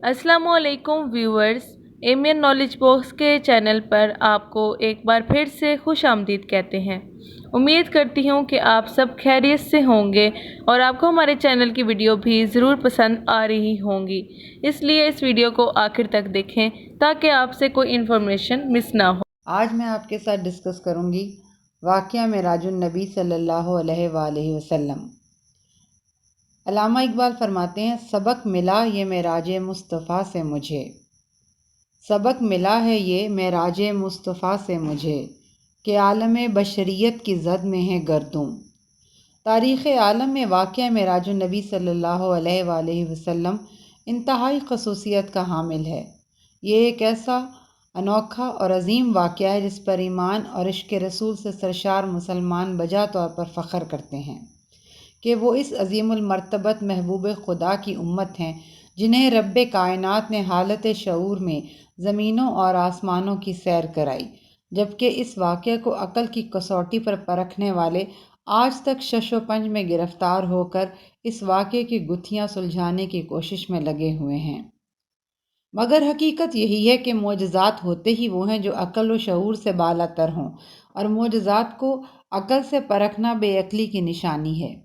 अस्सलामुअलैकुम viewers. एमियन knowledge box के channel पर आपको एक बार फिर से खुश आमदीद कहते हैं। उम्मीद करती हूँ कि आप सब खैरियत से होंगे और आपको हमारे चैनल की वीडियो भी ज़रूर पसंद आ रही होंगी। इसलिए इस वीडियो को आखिर तक देखें ताकि आपसे कोई इन्फॉर्मेशन मिस ना हो। आज मैं आपके साथ डिस्कस करूंगी वाक़या मेराजुन नबी सल्लल्लाहु अलैहि वसल्लम। अल्लामा इकबाल फरमाते हैं, सबक मिला ये मेराज मुस्तफ़ा से मुझे, सबक मिला है ये मेराज मुस्तफ़ा से मुझे, कि आलम बशरियत की ज़द में है गर्दूं। तारीख़ आलम में वाक़या मेराजुन नबी सल्लल्लाहु अलैहि वसल्लम इंतहाई खसूसियत का हामिल है। ये एक ऐसा अनोखा और अजीम वाक़या है जिस पर ईमान और इश्क़ रसूल से सरशार मुसलमान बजा तौर पर फ़ख्र करते हैं कि वो इस अजीमुल मर्तबत महबूब खुदा की उम्मत हैं जिन्हें रब्बे कायनात ने हालत शऊर में ज़मीनों और आसमानों की सैर कराई, जबकि इस वाक़े को अक़ल की कसौटी पर परखने वाले आज तक शशो पंज में गिरफ़्तार होकर इस वाक़े की गुत्थियाँ सुलझाने की कोशिश में लगे हुए हैं। मगर हकीकत यही है कि मोजज़ात होते ही वो हैं जो अक़ल व शऊर से बालातर हों, और मोजज़ात को अक़ल से परखना बेअक़ली की निशानी है।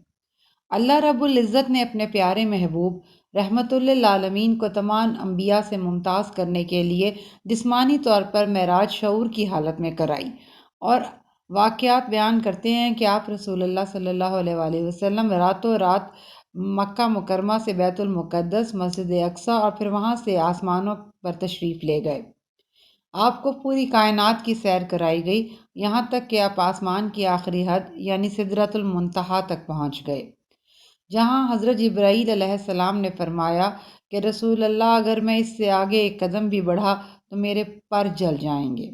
अल्लाह रब्बुल इज़्ज़त ने अपने प्यारे महबूब रहमतुल लिल आलमीन को तमाम अंबिया से मुमताज़ करने के लिए जिस्मानी तौर पर मेराज शऊर की हालत में कराई, और वाक़यात बयान करते हैं कि आप रसूलुल्लाह सल्लल्लाहु अलैहि वसल्लम रातों रात मक्का मुकरमा से बैतुल मुक़द्दस, मस्जिद अक़सा और फिर वहाँ से आसमानों पर तशरीफ़ ले गए। आपको पूरी कायनात की सैर कराई गई, यहाँ तक कि आप आसमान की आखिरी हद यानी सिदरतुल मुंतहा तक पहुँच गए, जहाँ हज़रत जिब्राईल अलैहिस्सलाम ने फरमाया कि रसूल अल्लाह, अगर मैं इससे आगे एक कदम भी बढ़ा तो मेरे पर जल जाएंगे।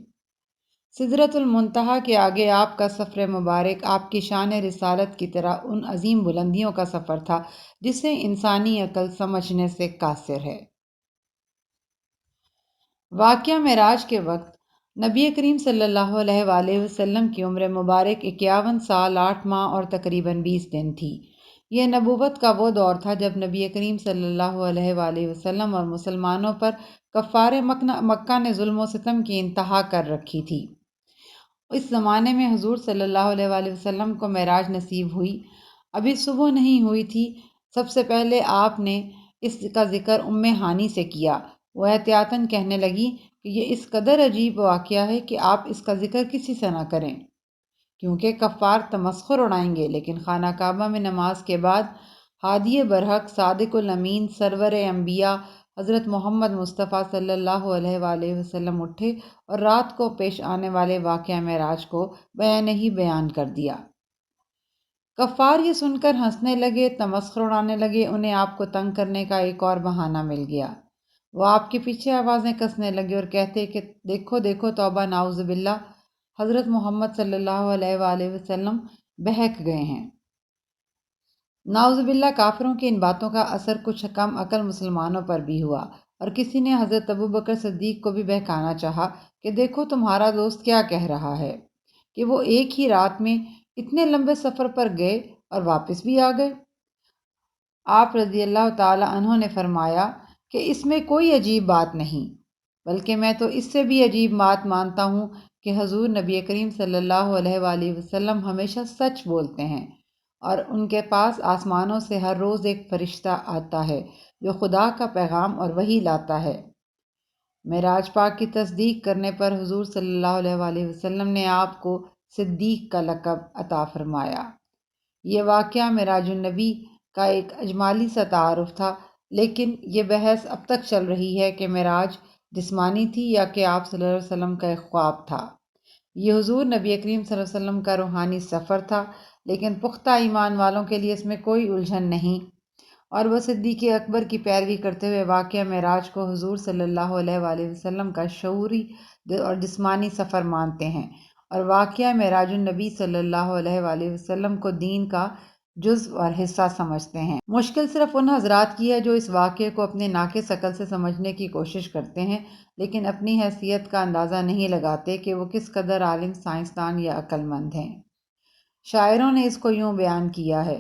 सिदरतुल मुंतहा के आगे आपका सफ़र मुबारक आपकी शान रिसालत की तरह उन अजीम बुलंदियों का सफ़र था जिसे इंसानी अकल समझने से कासिर है। वाक़या मेराज के वक्त नबी करीम सल्लल्लाहु अलैहि वसल्लम की उम्र मुबारक 51 साल 8 माह और तकरीबन 20 दिन थी। यह नबूवत का वो दौर था जब नबी करीम सल्लल्लाहु अलैहि वसल्लम और मुसलमानों पर कफ़ार मक्का ने जुल्म सितम की इंतहा कर रखी थी। इस ज़माने में हुज़ूर सल्लल्लाहु अलैहि वसल्लम को मेराज नसीब हुई, अभी सुबह नहीं हुई थी। सबसे पहले आपने इसका ज़िक्र उम्मे हानी से किया। वो एहतियातन कहने लगी कि ये इस कदर अजीब वाक़या है कि आप इसका ज़िक्र किसी से ना करें, क्योंकि कफ़ार तमस्खुर उड़ाएंगे। लेकिन खाना काबा में नमाज के बाद हादी बरहक सादिकुल अमीन सरवर अंबिया हज़रत मोहम्मद मुस्तफ़ा सल्लल्लाहु अलैहि वसल्लम उठे और रात को पेश आने वाले वाक़या मेराज को बयान ही बयान कर दिया। कफ़ार ये सुनकर हंसने लगे, तमस्खुर उड़ाने लगे। उन्हें आपको तंग करने का एक और बहाना मिल गया। वो आपके पीछे आवाज़ें कसने लगे और कहते कि देखो देखो, तौबा नाउज़ुबिल्लाह, हज़रत मोहम्मद सल्लल्लाहु अलैहि वसल्लम बहक गए हैं। नाउज़ुबिल्लाह, काफिरों की इन बातों का असर कुछ कम अकल मुसलमानों पर भी हुआ, और किसी ने हज़रत अबू बकर सिद्दीक़ को भी बहकाना चाहा कि देखो तुम्हारा दोस्त क्या कह रहा है कि वो एक ही रात में इतने लंबे सफ़र पर गए और वापस भी आ गए। आप रज़ियल्लाहु ताला अन्हो ने फरमाया कि इसमें कोई अजीब बात नहीं, बल्कि मैं तो इससे भी अजीब बात मानता हूँ कि हजूर नबी करीम सल्लल्लाहु अलैहि वसल्लम हमेशा सच बोलते हैं, और उनके पास आसमानों से हर रोज़ एक फ़रिश्ता आता है जो खुदा का पैगाम और वही लाता है। मेराज पाक की तस्दीक करने पर हुजूर सल्लल्लाहु अलैहि वसल्लम ने आपको सिद्दीक़ का लक़ब अता फरमाया। ये वाक़या मेराजुन नबी का एक अजमाली सा तारुफ था, लेकिन ये बहस अब तक चल रही है कि मेराज जिस्मानी थी या कि आप सल्लल्लाहु अलैहि वसल्लम का एक ख्वाब था। ये हुजूर नबी करीम सल्लल्लाहु अलैहि वसल्लम का रूहानी सफ़र था, लेकिन पुख्ता ईमान वालों के लिए इसमें कोई उलझन नहीं, और वह सिद्दीक़ अकबर की पैरवी करते हुए वाक़या मेराज को हुजूर सल्लल्लाहु अलैहि वसल्लम का शऊरी और जिस्मानी सफ़र मानते हैं, और वाक़या मेराजुन नबी सल्लल्लाहु अलैहि वसल्लम को दीन का जुज़्व और हिस्सा समझते हैं। मुश्किल सिर्फ उन हज़रात की है जो इस वाक़े को अपने नाक़िस अक़ल से समझने की कोशिश करते हैं, लेकिन अपनी हैसियत का अंदाज़ा नहीं लगाते कि वो किस कदर आलिम, साइंसदान या अक्लमंद हैं। शायरों ने इसको यूँ बयान किया है,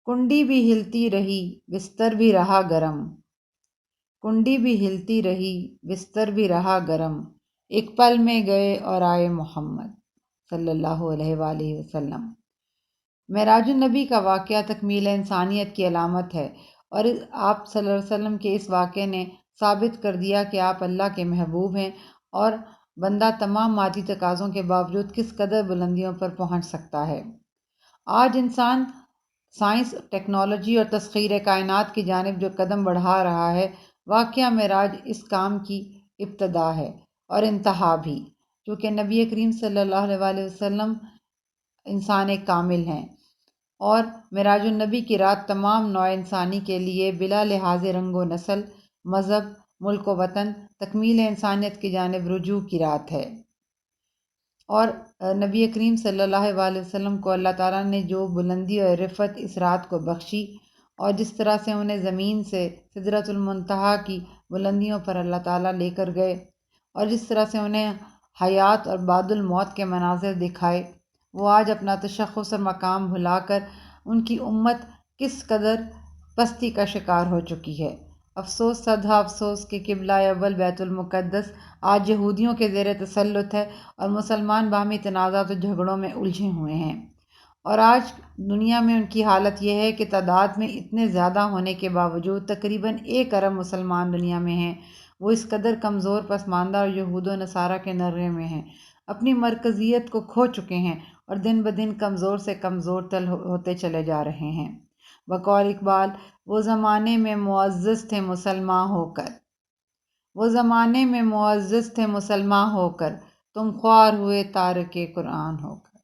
कुंडी भी हिलती रही, बिस्तर भी रहा गरम, کنڈی بھی ہلتی رہی، بستر بھی رہا گرم، ایک پل میں گئے اور آئے محمد صلی اللہ علیہ وآلہ وسلم۔ معراج النبی کا واقعہ تکمیل انسانیت کی علامت ہے، اور آپ صلی اللہ علیہ وسلم کے اس واقعے نے ثابت کر دیا کہ آپ اللہ کے محبوب ہیں، اور بندہ تمام مادی تقاضوں کے باوجود کس قدر بلندیوں پر پہنچ سکتا ہے۔ آج انسان سائنس، ٹیکنالوجی اور تسخیر کائنات کی جانب جو قدم بڑھا رہا ہے، واقعہ معراج اس کام کی ابتدا ہے اور انتہا بھی، کیونکہ نبی کریم صلی اللہ علیہ وآلہ وسلم انسان کامل ہیں، اور معراج النبی کی رات تمام نوع انسانی کے لیے بلا لحاظ رنگ و نسل، مذہب، ملک و وطن، تکمیل انسانیت کی جانب رجوع کی رات ہے۔ اور نبی کریم صلی اللہ علیہ وسلم کو اللہ تعالیٰ نے جو بلندی اور رفعت اس رات کو بخشی، اور جس طرح سے انہیں زمین سے سدرۃ المنتہا کی بلندیوں پر اللہ تعالیٰ لے کر گئے، اور جس طرح سے انہیں حیات اور بعد الموت کے مناظر دکھائے، وہ آج اپنا تشخص اور مقام بھلا کر ان کی امت کس قدر پستی کا شکار ہو چکی ہے۔ افسوس، صدہا افسوس کہ قبلہ اول بیت المقدس آج یہودیوں کے زیر تسلط ہے، اور مسلمان باہمی تنازعات و جھگڑوں میں الجھے ہوئے ہیں، اور آج دنیا میں ان کی حالت یہ ہے کہ تعداد میں اتنے زیادہ ہونے کے باوجود تقریباً 1 ارب مسلمان دنیا میں ہیں، وہ اس قدر کمزور، پسماندہ اور یہود و نصارہ کے نرغے میں ہیں، اپنی مرکزیت کو کھو چکے ہیں، اور دن بدن کمزور سے کمزور تر ہوتے چلے جا رہے ہیں۔ بقول اقبال، وہ زمانے میں معزز تھے مسلمان ہو کر، وہ زمانے میں معزز تھے مسلمان ہو کر، تم خوار ہوئے تارک قرآن ہو کر۔